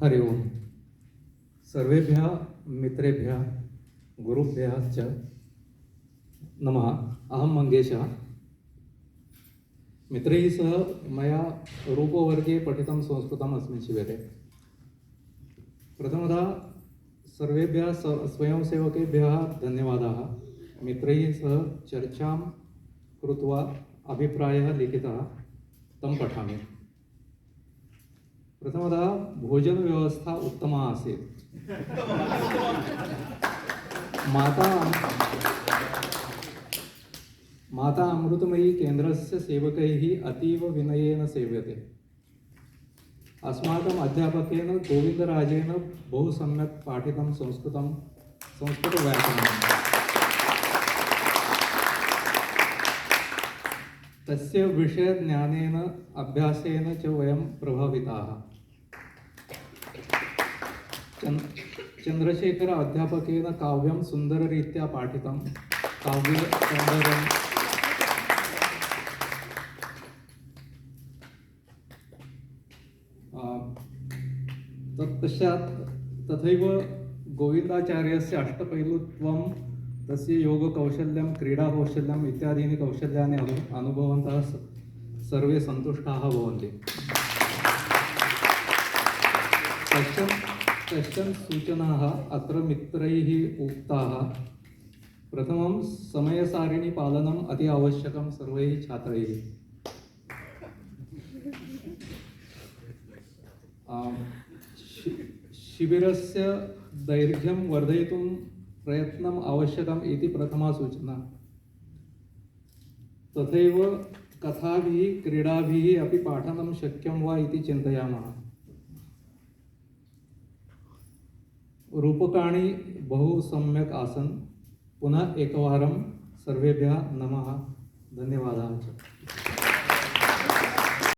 हरि ओम। सर्वेभ्यः मित्रेभ्यः गुरुभ्यः च नमः। अहं मंगेशः। मित्रैः सह मया रूपवर्गे पठितं संस्कृतम् अस्मिन् शिबिरे। प्रथमतः सर्वेभ्यः स्वयंसेवकेभ्यः धन्यवादाः। मित्रैः सह चर्चां कृत्वा अभिप्रायः लिखितः तं पठामि। प्रथमतः भोजनव्यवस्था उत्तमा आसीत्। माता अमृतमयी केन्द्रस्य सेवकैः अतीव विनयेन सेव्यते। अस्माकम् अध्यापकेन गोविन्दराजेन बहु सम्यक् पाठितं संस्कृतव्याकरणं। तस्य विषयज्ञानेन अभ्यासेन च वयं प्रभाविताः। चन्द्रशेखर अध्यापकेन काव्यं सुन्दररीत्या पाठितं। काव्यसौन्दर्यं तत्पश्चात् तथैव गोविन्दाचार्यस्य अष्टपैलुत्वं, तस्य योगकौशल्यं, क्रीडाकौशल्यम् इत्यादीनि कौशल्यानि अनुभवन्तः सर्वे सन्तुष्टाः भवन्ति। कश्चन सूचनाः अत्र मित्रैः उक्ताः। प्रथमं, समयसारिणी पालनम् अति आवश्यकं सर्वैः छात्रैः। शिबिरस्य दैर्घ्यं वर्धयितुं प्रयत्नम् आवश्यकम् इति प्रथमा सूचना। तथैव कथाभिः क्रीडाभिः अपि पाठनं शक्यं वा इति चिन्तयामः। रूपकाणि बहु सम्यक् आसन्। पुनः एकवारं सर्वेभ्यः नमः।